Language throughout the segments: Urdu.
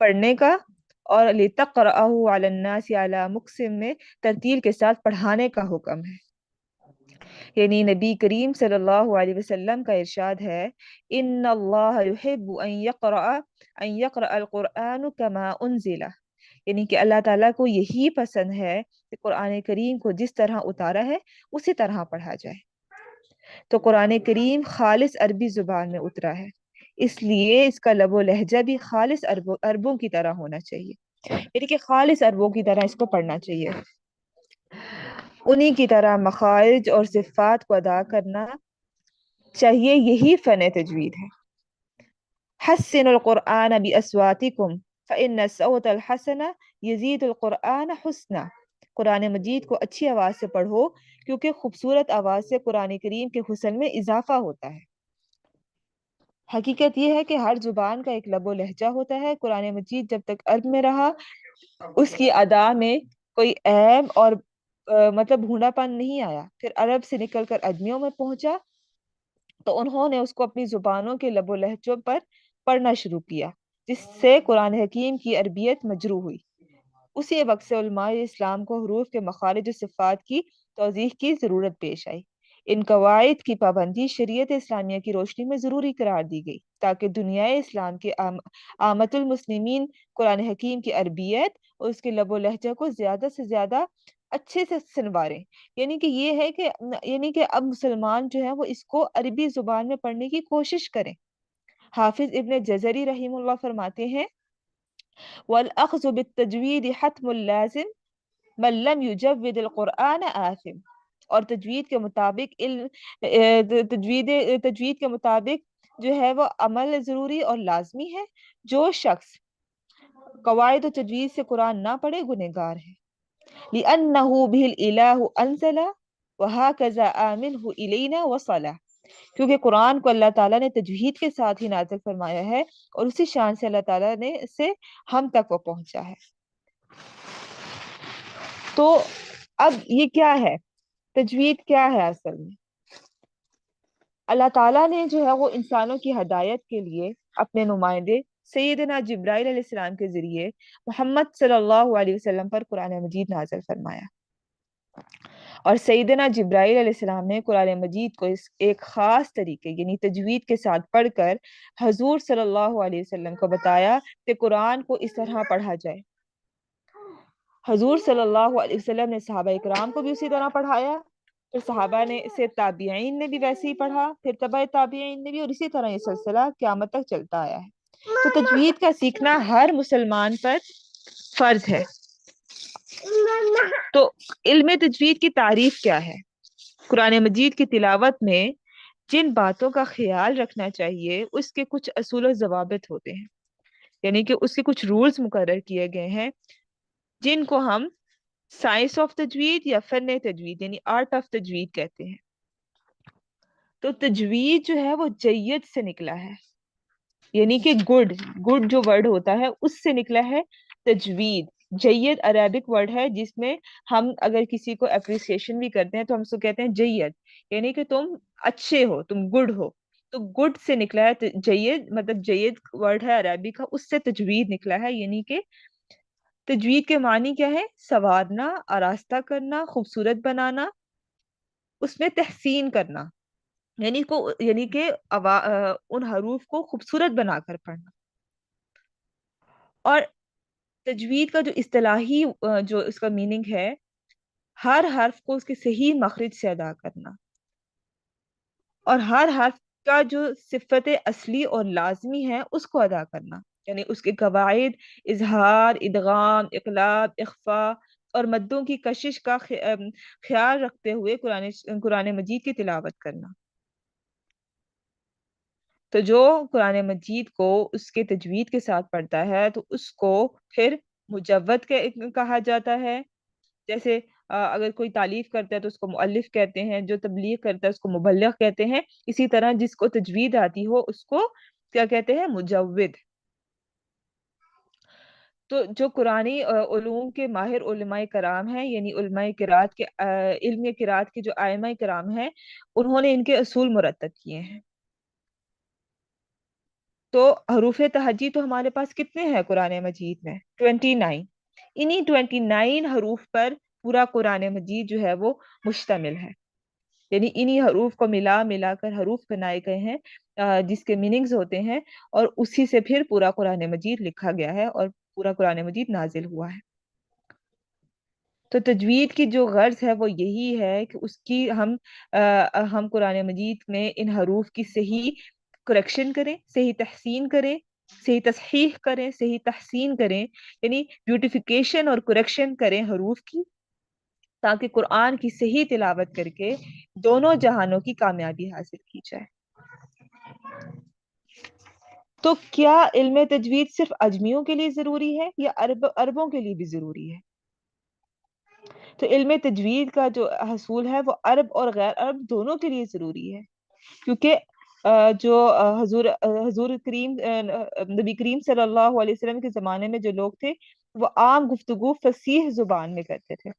پڑھنے کا، اور لِتَقْرَأَهُ عَلَى النَّاسِ عَلَى مُقْسِم میں ترتیل کے ساتھ پڑھانے کا حکم ہے۔ یعنی نبی کریم صلی اللہ علیہ وسلم کا ارشاد ہے، ان اللہ یحب ان یقرأ القرآن کما انزل، یعنی کہ اللہ تعالیٰ کو یہی پسند ہے کہ قرآن کریم کو جس طرح اتارا ہے اسی طرح پڑھا جائے۔ تو قرآن کریم خالص عربی زبان میں اترا ہے، اس لیے اس کا لب و لہجہ بھی خالص عربوں کی طرح ہونا چاہیے، یعنی کہ خالص عربوں کی طرح اس کو پڑھنا چاہیے، انہی کی طرح مخارج اور صفات کو ادا کرنا چاہیے، یہی فن تجوید ہے۔ حسن القرآن بأصواتکم فإن الصوت الحسن یزید القرآن حسنا، قرآن مجید کو اچھی آواز سے پڑھو کیونکہ خوبصورت آواز سے قرآن کریم کے حسن میں اضافہ ہوتا ہے۔ حقیقت یہ ہے کہ ہر زبان کا ایک لب و لہجہ ہوتا ہے، قرآن مجید جب تک عرب میں رہا اس کی ادا میں کوئی عیب اور مطلب بھونا پن نہیں آیا، پھر عرب سے نکل کر ادمیوں میں پہنچا تو انہوں نے اس کو اپنی زبانوں کے لب و لہجوں پر پڑھنا شروع کیا، جس سے قرآن حکیم کی عربیت مجروح ہوئی۔ اسی وقت سے علماء اسلام کو حروف کے مخارج و صفات کی توضیح کی ضرورت پیش آئی۔ ان قواعد کی پابندی شریعت اسلامیہ کی روشنی میں ضروری قرار دی گئی تاکہ دنیا اسلام کے عامت المسلمین قرآن حکیم کی عربیت اور اس کے لب و لہجہ کو زیادہ سے زیادہ اچھے سے سنواریں۔ یعنی کہ یہ ہے کہ اب مسلمان جو ہیں وہ اس کو عربی زبان میں پڑھنے کی کوشش کریں۔ حافظ ابن جزری رحمہ اللہ فرماتے ہیں، وَالْأَخْذُ بِالتَّجْوِيدِ حَتْمٌ لَازِمٌ مَنْ لَمْ يُجَوِّدِ الْقُرْآنَ آثِمٌ، اور تجوید کے مطابق تجوید کے مطابق جو ہے وہ عمل ضروری اور لازمی ہے، جو شخص قواعد و تجوید سے قرآن نہ پڑھے گنہگار ہے۔ لِأَنَّهُ بِهِ الْإِلَٰهُ أَنزَلَ وَهَكَذَا آمِنْهُ إِلَيْنَا وَصَلَ، کیونکہ قرآن کو اللہ تعالیٰ نے تجوید کے ساتھ ہی نازل فرمایا ہے اور اسی شان سے اللہ تعالیٰ نے اسے ہم تک وہ پہنچا ہے۔ تو اب یہ کیا ہے، تجوید کیا ہے اصل میں؟ اللہ تعالیٰ نے جو ہے وہ انسانوں کی ہدایت کے لیے اپنے نمائندے سیدنا جبرائیل علیہ السلام کے ذریعے محمد صلی اللہ علیہ وسلم پر قرآن مجید نازل فرمایا، اور سیدنا جبرائیل علیہ السلام نے قرآن مجید کو ایک خاص طریقے یعنی تجوید کے ساتھ پڑھ کر حضور صلی اللہ علیہ وسلم کو بتایا کہ قرآن کو اس طرح پڑھا جائے۔ حضور صلی اللہ علیہ وسلم نے صحابہ اکرام کو بھی اسی طرح پڑھایا، پھر صحابہ نے اسے تابعین نے بھی ویسے ہی پڑھا، پھر تبع تابعین نے بھی، اور اسی طرح یہ سلسلہ قیامت تک چلتا آیا ہے۔ تو تجوید کا سیکھنا ہر مسلمان پر فرض ہے۔ تو علم تجوید کی تعریف کیا ہے؟ قرآن مجید کی تلاوت میں جن باتوں کا خیال رکھنا چاہیے اس کے کچھ اصول و ضوابط ہوتے ہیں، یعنی کہ اس کے کچھ رولز مقرر کیے گئے ہیں جن کو ہم سائنس آف تجوید یا فن تجوید یعنی آرٹ آف تجوید کہتے ہیں۔ تو تجوید جو ہے وہ جید سے نکلا ہے، یعنی کہ گڈ جو ورڈ ہوتا ہے اس سے نکلا ہے تجوید۔ جید عربک ورڈ ہے جس میں ہم اگر کسی کو اپریسیشن بھی کرتے ہیں تو ہم اس کو کہتے ہیں جید، یعنی کہ تم اچھے ہو، تم گڈ ہو، تو گڈ سے نکلا ہے جید، مطلب جید ورڈ ہے عربی کا، اس سے تجوید نکلا ہے۔ یعنی کہ تجوید کے معنی کیا ہے؟ سنوارنا، آراستہ کرنا، خوبصورت بنانا، اس میں تحسین کرنا، یعنی کہ ان حروف کو خوبصورت بنا کر پڑھنا۔ اور تجوید کا جو اصطلاحی جو اس کا میننگ ہے، ہر حرف کو اس کے صحیح مخرج سے ادا کرنا، اور ہر حرف کا جو صفت اصلی اور لازمی ہے اس کو ادا کرنا، یعنی اس کے قواعد، اظہار، ادغام، اقلاب، اخفاء اور مدوں کی کشش کا خیال رکھتے ہوئے قرآن مجید کی تلاوت کرنا۔ تو جو قرآن مجید کو اس کے تجوید کے ساتھ پڑھتا ہے تو اس کو پھر مجود کہا جاتا ہے۔ جیسے اگر کوئی تعلیف کرتا ہے تو اس کو مؤلف کہتے ہیں، جو تبلیغ کرتا ہے اس کو مبلغ کہتے ہیں، اسی طرح جس کو تجوید آتی ہو اس کو کیا کہتے ہیں؟ مجود۔ تو جو قرآنی علوم کے ماہر علماء کرام ہیں، یعنی علماء قرات کے علم قرات کے جو ائمہ کرام ہیں، انہوں نے ان کے اصول مرتب کیے ہیں۔ تو حروف تہجی تو ہمارے پاس کتنے ہیں قرآن مجید میں؟ 29۔ انہی 29 حروف پر پورا قرآن مجید جو ہے وہ مشتمل ہے، یعنی انہی حروف کو ملا ملا کر حروف بنائے گئے ہیں، جس کے میننگز ہوتے ہیں، اور اسی سے پھر پورا قرآن مجید لکھا گیا ہے اور پورا قرآن مجید نازل ہوا ہے۔ تو تجوید کی جو غرض ہے وہ یہی ہے کہ اس کی ہم قرآن مجید میں ان حروف کی صحیح کریکشن کریں، صحیح تحسین کریں، صحیح تصحیح کریں، صحیح تحسین کریں، یعنی بیوٹیفیکیشن اور کریکشن کریں حروف کی، تاکہ قرآن کی صحیح تلاوت کر کے دونوں جہانوں کی کامیابی حاصل کی جائے۔ تو کیا علم تجوید صرف اجمیوں کے لیے ضروری ہے یا عربوں کے لیے بھی ضروری ہے؟ تو علم تجوید کا جو حصول ہے وہ عرب اور غیر عرب دونوں کے لیے ضروری ہے، کیونکہ جو حضور کریم نبی کریم صلی اللہ علیہ وسلم کے زمانے میں جو لوگ تھے وہ عام گفتگو فصیح زبان میں کرتے تھے،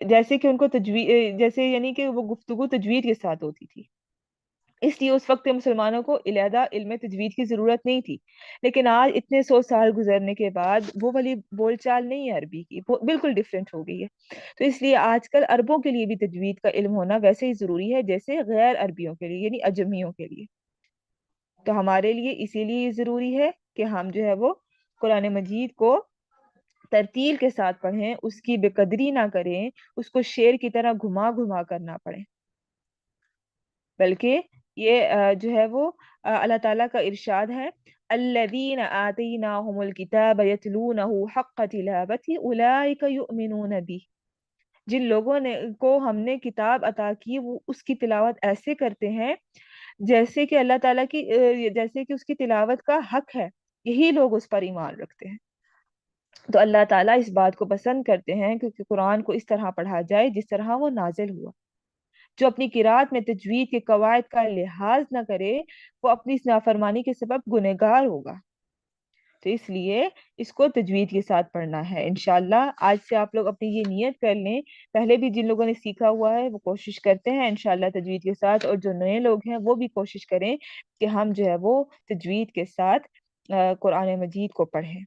جیسے کہ ان کو تجوید، جیسے یعنی کہ وہ گفتگو تجوید کے ساتھ ہوتی تھی، اس لیے اس وقت مسلمانوں کو علیحدہ علم تجوید کی ضرورت نہیں تھی۔ لیکن آج اتنے 100 سال گزرنے کے بعد وہ والی بول چال نہیں ہے عربی کی، وہ بالکل ڈفرینٹ ہو گئی ہے۔ تو اس لیے آج کل عربوں کے لیے بھی تجوید کا علم ہونا ویسے ہی ضروری ہے جیسے غیر عربیوں کے لیے، یعنی اجمیوں کے لیے۔ تو ہمارے لیے اسی لیے یہ ضروری ہے کہ ہم جو ہے وہ قرآن مجید کو ترتیل کے ساتھ پڑھیں، اس کی بے قدری نہ کریں، اس کو شعر کی طرح گھما گھما کر نہ پڑھیں، بلکہ یہ جو ہے وہ اللہ تعالیٰ کا ارشاد ہے، الذین آتیناہم الکتاب یتلونہ حق تلاوتہ اولئک یؤمنون بہ، جن لوگوں نے کو ہم نے کتاب عطا کی وہ اس کی تلاوت ایسے کرتے ہیں جیسے کہ اللہ تعالیٰ کی جیسے کہ اس کی تلاوت کا حق ہے، یہی لوگ اس پر ایمان رکھتے ہیں۔ تو اللہ تعالیٰ اس بات کو پسند کرتے ہیں کہ قرآن کو اس طرح پڑھا جائے جس طرح وہ نازل ہوا۔ جو اپنی قرات میں تجوید کے قواعد کا لحاظ نہ کرے وہ اپنی اس نافرمانی کے سبب گنہگار ہوگا۔ تو اس لیے اس کو تجوید کے ساتھ پڑھنا ہے انشاءاللہ۔ آج سے آپ لوگ اپنی یہ نیت کر لیں، پہلے بھی جن لوگوں نے سیکھا ہوا ہے وہ کوشش کرتے ہیں انشاءاللہ تجوید کے ساتھ، اور جو نئے لوگ ہیں وہ بھی کوشش کریں کہ ہم جو ہے وہ تجوید کے ساتھ قرآن مجید کو پڑھیں۔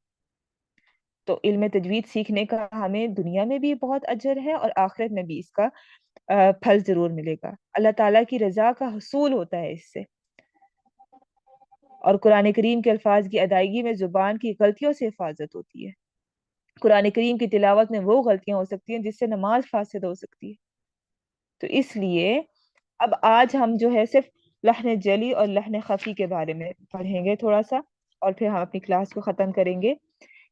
تو علم تجوید سیکھنے کا ہمیں دنیا میں بھی بہت اجر ہے اور آخرت میں بھی اس کا پھل ضرور ملے گا، اللہ تعالیٰ کی رضا کا حصول ہوتا ہے اس سے، اور قرآن کریم کے الفاظ کی ادائیگی میں زبان کی غلطیوں سے حفاظت ہوتی ہے۔ قرآن کریم کی تلاوت میں وہ غلطیاں ہو سکتی ہیں جس سے نماز فاسد ہو سکتی ہے۔ تو اس لیے اب آج ہم جو ہے صرف لحن جلی اور لحن خفی کے بارے میں پڑھیں گے تھوڑا سا، اور پھر ہم اپنی کلاس کو ختم کریں گے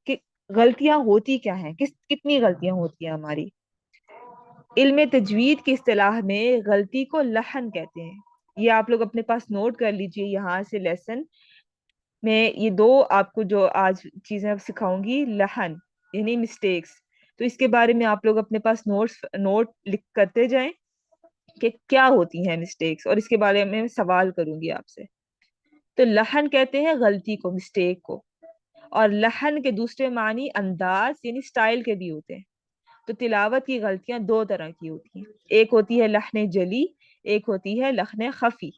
کہ غلطیاں ہوتی کیا ہیں، کتنی غلطیاں ہوتی ہیں ہماری۔ علم تجوید کی اصطلاح میں غلطی کو لحن کہتے ہیں، یہ آپ لوگ اپنے پاس نوٹ کر لیجئے، یہاں سے لیسن میں یہ دو آپ کو جو آج چیزیں سکھاؤں گی، لحن یعنی مسٹیکس، تو اس کے بارے میں آپ لوگ اپنے پاس نوٹ لکھ کرتے جائیں کہ کیا ہوتی ہیں مسٹیکس، اور اس کے بارے میں سوال کروں گی آپ سے۔ تو لحن کہتے ہیں غلطی کو، مسٹیک کو، اور لحن کے دوسرے معنی انداز یعنی سٹائل کے بھی ہوتے ہیں۔ تو تلاوت کی غلطیاں دو طرح کی ہوتی ہیں، ایک ہوتی ہے لحن جلی، ایک ہوتی ہے لحن خفی۔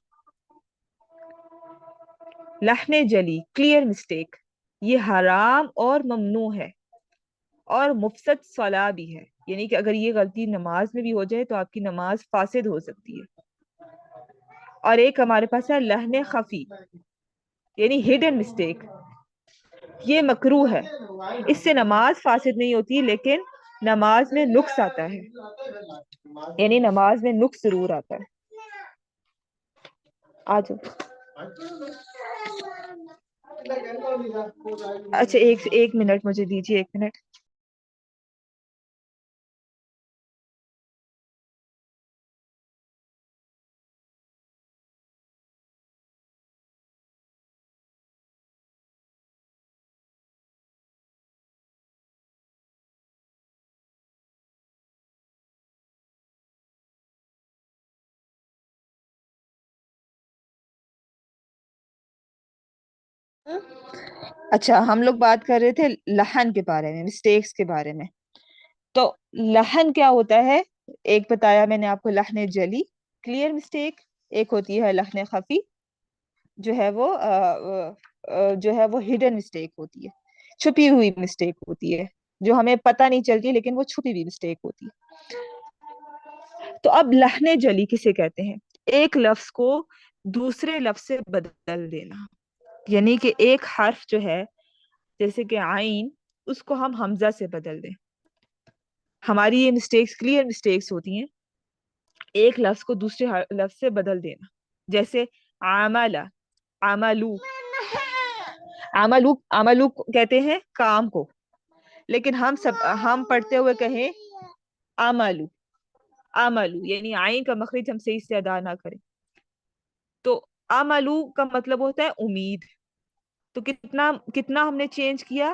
لحن جلی کلیئر مسٹیک یہ حرام اور ممنوع ہے اور مفسد صلاح بھی ہے، یعنی کہ اگر یہ غلطی نماز میں بھی ہو جائے تو آپ کی نماز فاسد ہو سکتی ہے۔ اور ایک ہمارے پاس ہے لحن خفی یعنی ہڈن مسٹیک، یہ مکروہ ہے، اس سے نماز فاسد نہیں ہوتی لیکن نماز میں نقص آتا ہے، یعنی نماز میں نقص ضرور آتا ہے۔ آج اچھا ایک منٹ مجھے دیجیے، ایک منٹ۔ اچھا ہم لوگ بات کر رہے تھے لحن کے بارے میں، مسٹیکس کے بارے میں۔ تو لحن کیا ہوتا ہے؟ ایک بتایا میں نے آپ کو لحن جلی کلیئر مسٹیک، ایک ہوتی ہے لحن خفی جو ہے وہ جو ہے وہ ہڈن مسٹیک ہوتی ہے، چھپی ہوئی مسٹیک ہوتی ہے، جو ہمیں پتہ نہیں چلتی لیکن وہ چھپی ہوئی مسٹیک ہوتی ہے۔ تو اب لہن جلی کسے کہتے ہیں؟ ایک لفظ کو دوسرے لفظ سے بدل دینا، یعنی کہ ایک حرف جو ہے جیسے کہ عین، اس کو ہم حمزہ سے بدل دیں۔ ہماری یہ مسٹیکس کلیئر مسٹیکس ہوتی ہیں، ایک لفظ کو دوسرے لفظ سے بدل دینا، جیسے عمل، عملو، عملو، عملو کہتے ہیں کام کو، لیکن ہم پڑھتے ہوئے کہیں عملو، عملو، یعنی عین کا مخرج ہم صحیح سے ادا نہ کریں۔ تو عملو کا مطلب ہوتا ہے امید، تو کتنا کتنا ہم نے چینج کیا،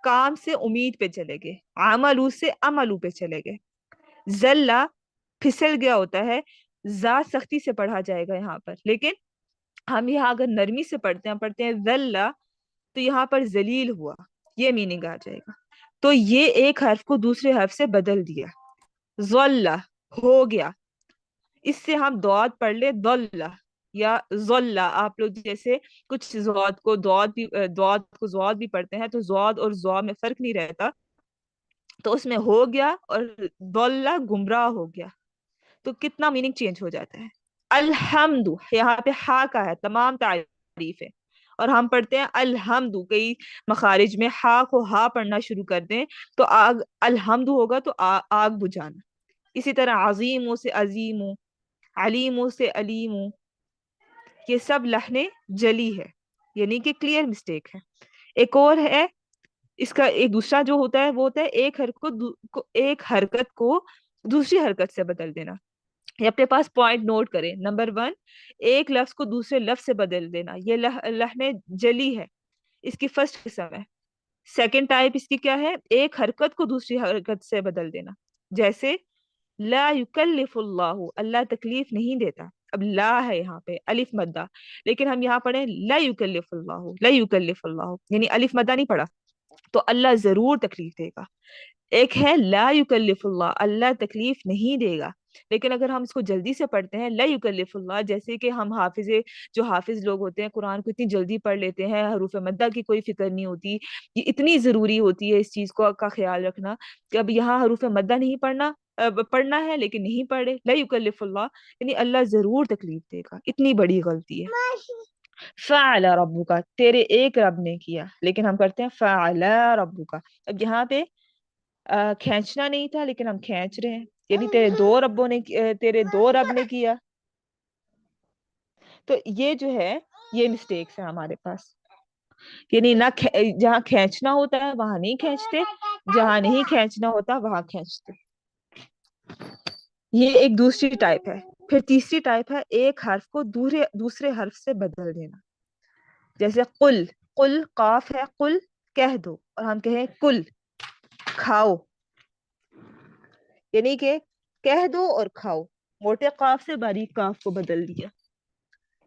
کام سے امید پہ چلے گئے، عملو سے عملو پہ چلے گئے۔ زلہ پھسل گیا ہوتا ہے، زا سختی سے پڑھا جائے گا یہاں پر، لیکن ہم یہاں اگر نرمی سے پڑھتے ہیں ذلہ، تو یہاں پر ذلیل ہوا، یہ میننگ آ جائے گا۔ تو یہ ایک حرف کو دوسرے حرف سے بدل دیا، ذلہ ہو گیا، اس سے ہم ضاد پڑھ لے ضلہ یا ذلہ، آپ لوگ جیسے کچھ ضاد کو ضاد بھی پڑھتے ہیں، تو ضاد اور ضا میں فرق نہیں رہتا، تو اس میں ہو گیا اور ضلہ گمراہ ہو گیا، تو کتنا میننگ چینج ہو جاتا ہے۔ الحمد، یہاں پہ ہا کا ہے، تمام تعریف ہے، اور ہم پڑھتے ہیں الحمد، کئی مخارج میں ہا کو ہا پڑھنا شروع کر دیں تو آگ، الحمد ہوگا تو آگ بجھانا۔ اسی طرح عظیم سے عظیم، علیم سے علیم، یہ سب لہنے جلی ہے، یعنی کہ کلیئر مسٹیک ہے۔ ایک اور ہے اس کا، ایک دوسرا جو ہوتا ہے وہ ہوتا ہے ایک حرکت کو دوسری حرکت سے بدل دینا۔ یہ اپنے پاس پوائنٹ نوٹ کریں۔ نمبر 1، ایک لفظ کو دوسرے لفظ سے بدل دینا، یہ لہن جلی ہے، اس کی فرسٹ قسم ہے۔ سیکنڈ ٹائپ اس کی کیا ہے؟ ایک حرکت کو دوسری حرکت سے بدل دینا، جیسے لا یکلف اللہ، اللہ تکلیف نہیں دیتا، اب لا ہے یہاں پہ الف مدہ، لیکن ہم یہاں پڑھیں لا یکلف اللہ، لا یکلف اللہ، یعنی الف مدہ نہیں پڑھا، تو اللہ ضرور تکلیف دے گا۔ ایک ہے لا یکلف اللہ، اللہ تکلیف نہیں دے گا، لیکن اگر ہم اس کو جلدی سے پڑھتے ہیں لا یکلف اللہ، جیسے کہ ہم جو حافظ لوگ ہوتے ہیں قرآن کو اتنی جلدی پڑھ لیتے ہیں، حروف مدہ کی کوئی فکر نہیں ہوتی، یہ اتنی ضروری ہوتی ہے اس چیز کو کا خیال رکھنا کہ اب یہاں حروف مدہ نہیں پڑھنا ہے لیکن نہیں پڑھے، لا یکلف اللہ یعنی اللہ ضرور تکلیف دے گا، اتنی بڑی غلطی ہے۔ فعل ربک، تیرے ایک رب نے کیا، لیکن ہم کرتے ہیں فعل ربک، اب یہاں پہ کھینچنا نہیں تھا لیکن ہم کھینچ رہے ہیں، یعنی تیرے دو رب نے کیا، تو یہ جو ہے یہ مسٹیکس ہے ہمارے پاس، یعنی نہ جہاں کھینچنا ہوتا ہے وہاں نہیں کھینچتے، جہاں نہیں کھینچنا ہوتا وہاں کھینچتے، یہ ایک دوسری ٹائپ ہے۔ پھر تیسری ٹائپ ہے ایک حرف کو دوسرے حرف سے بدل دینا، جیسے قل، قل قاف ہے، قل کہہ دو، اور ہم کہیں کل کھاؤ، یعنی کہ کہہ دو اور کھاؤ، موٹے قاف سے باریک قاف کو بدل دیا۔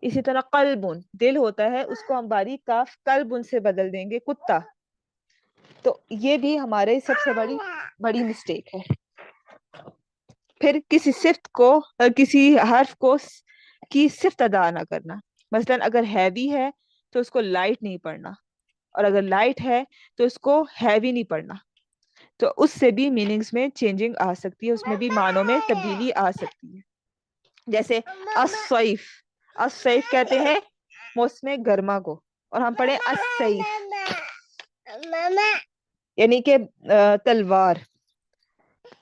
اسی طرح قلبن، دل ہوتا ہے، اس کو ہم باریک قاف قلبن سے بدل دیں گے کتا، تو یہ بھی ہمارے سب سے بڑی مسٹیک ہے۔ پھر کسی صفت کو، کسی حرف کو کی صفت ادا نہ کرنا، مثلا اگر ہیوی ہے تو اس کو لائٹ نہیں پڑھنا، اور اگر لائٹ ہے تو اس کو ہیوی نہیں پڑھنا، تو اس سے بھی میننگز میں چینجنگ آ سکتی ہے، اس میں بھی معنوں میں تبدیلی آ سکتی ہے۔ جیسے الصیف، الصیف کہتے ہیں موسم گرما کو، اور ہم پڑھیں السیف یعنی کہ تلوار،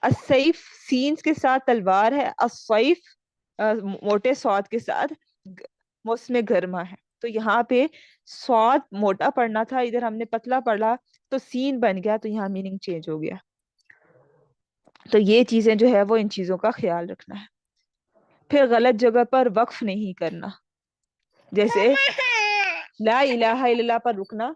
السیف سین کے ساتھ تلوار ہے، الصیف موٹے صاد کے ساتھ موسم گرما ہے، تو یہاں پہ صاد موٹا پڑھنا تھا، ادھر ہم نے پتلا پڑھا تو سین بن گیا، تو یہاں میننگ چینج ہو گیا۔ تو یہ چیزیں جو ہے وہ ان چیزوں کا خیال رکھنا ہے۔ پھر غلط جگہ پر وقف نہیں کرنا، جیسے لا الہ الا اللہ پر رکنا،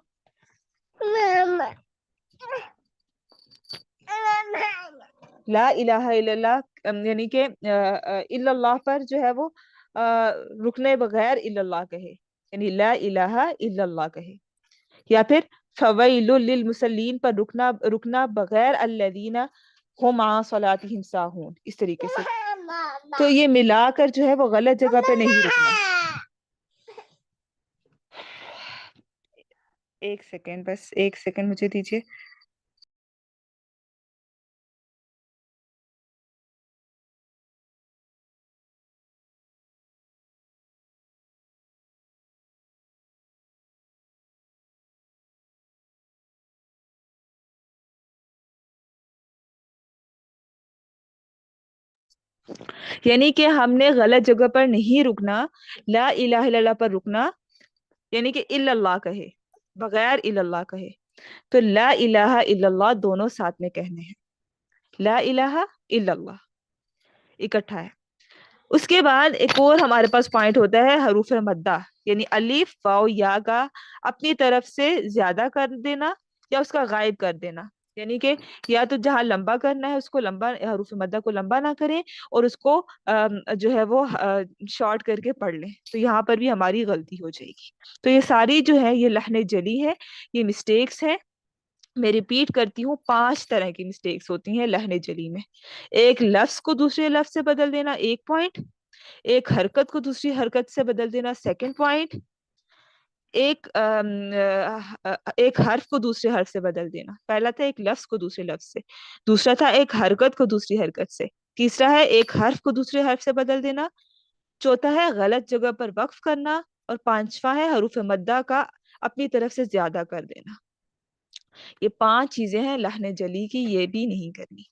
لا الہ الا اللہ یعنی کہ الا اللہ پر جو ہے وہ رکنے بغیر الا اللہ کہے، یعنی لا الہ الا اللہ کہے، یا پھر فویل للمصلین پر رکنا بغیر الذین هم عن صلاتهم ساہون، اس طریقے سے، تو یہ ملا کر جو ہے وہ غلط جگہ پہ نہیں رکنا۔ ایک سیکنڈ، بس ایک سیکنڈ مجھے دیجیے. یعنی کہ ہم نے غلط جگہ پر نہیں رکنا، لا الہ الا اللہ پر رکنا، یعنی کہ الا اللہ کہے، بغیر الا اللہ کہے. تو لا الہ الا اللہ دونوں ساتھ میں کہنے ہیں، لا الہ الا اللہ اکٹھا ہے. اس کے بعد ایک اور ہمارے پاس پوائنٹ ہوتا ہے حروف مدہ، یعنی الف واو یا کا اپنی طرف سے زیادہ کر دینا یا اس کا غائب کر دینا. یعنی کہ یا تو جہاں لمبا کرنا ہے اس کو لمبا، حروف مدہ کو لمبا نہ کریں اور اس کو جو ہے وہ شارٹ کر کے پڑھ لیں. تو یہاں پر بھی ہماری غلطی ہو جائے گی. تو یہ ساری جو ہے یہ لحن جلی ہے، یہ مسٹیکس ہیں. میں ریپیٹ کرتی ہوں، 5 طرح کی مسٹیکس ہوتی ہیں لہن جلی میں. ایک لفظ کو دوسرے لفظ سے بدل دینا، ایک پوائنٹ. ایک حرکت کو دوسری حرکت سے بدل دینا، سیکنڈ پوائنٹ. ایک ایک حرف کو دوسرے حرف سے بدل دینا، پہلا تھا ایک لفظ کو دوسرے لفظ سے، دوسرا تھا ایک حرکت کو دوسری حرکت سے، تیسرا ہے ایک حرف کو دوسرے حرف سے بدل دینا، چوتھا ہے غلط جگہ پر وقف کرنا، اور پانچواں ہے حروف مدہ کا اپنی طرف سے زیادہ کر دینا. یہ 5 چیزیں ہیں لحن جلی کی، یہ بھی نہیں کرنی.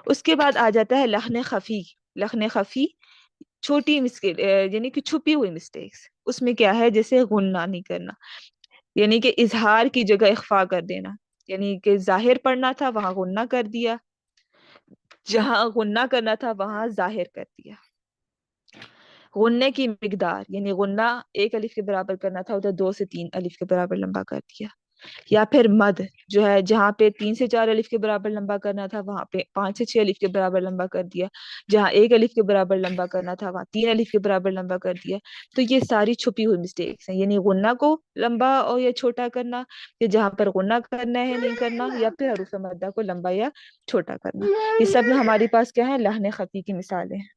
اس کے بعد آ جاتا ہے لحن خفی. لحن خفی چھوٹی یعنی کہ چھپی ہوئی مسٹیکس. اس میں کیا ہے، جیسے غنہ نہیں کرنا، یعنی کہ اظہار کی جگہ اخفا کر دینا. یعنی کہ ظاہر پڑھنا تھا وہاں غنہ کر دیا، جہاں غنہ کرنا تھا وہاں ظاہر کر دیا. غنے کی مقدار، یعنی غنہ 1 الف کے برابر کرنا تھا ادھر 2 سے 3 الف کے برابر لمبا کر دیا. یا پھر مد جو ہے جہاں پہ 3 سے 4 الف کے برابر لمبا کرنا تھا وہاں پہ 5 سے 6 الف کے برابر لمبا کر دیا. جہاں 1 الف کے برابر لمبا کرنا تھا وہاں 3 الف کے برابر لمبا کر دیا. تو یہ ساری چھپی ہوئی مسٹیکس ہیں، یعنی غنہ کو لمبا اور یا چھوٹا کرنا، یا جہاں پر غنہ کرنا ہے نہیں کرنا، یا پھر حروف مدہ کو لمبا یا چھوٹا کرنا. یہ سب ہمارے پاس کیا ہے، لحن خفی کی مثالیں ہیں.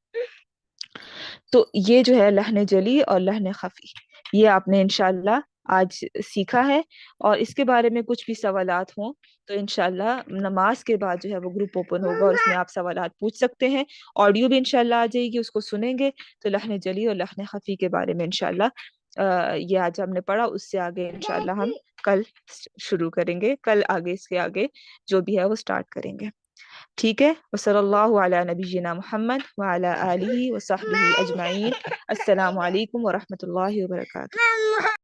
تو یہ جو ہے لحن جلی اور لحن خفی، یہ آپ نے انشاءاللہ آج سیکھا ہے. اور اس کے بارے میں کچھ بھی سوالات ہوں تو انشاءاللہ نماز کے بعد جو ہے وہ گروپ اوپن ہوگا اور اس میں آپ سوالات پوچھ سکتے ہیں. آڈیو بھی انشاءاللہ آ جائے گی، اس کو سنیں گے تو لحن جلی اور لحن خفی کے بارے میں انشاءاللہ یہ آج ہم نے پڑھا، اس سے آگے انشاءاللہ ہم کل شروع کریں گے، کل آگے اس کے آگے جو بھی ہے وہ سٹارٹ کریں گے. ٹھیک ہے. وصلی اللہ علی نبینا محمد وعلی آلہ وصحبہ اجمعین. السلام علیکم ورحمۃ اللہ وبرکاتہ.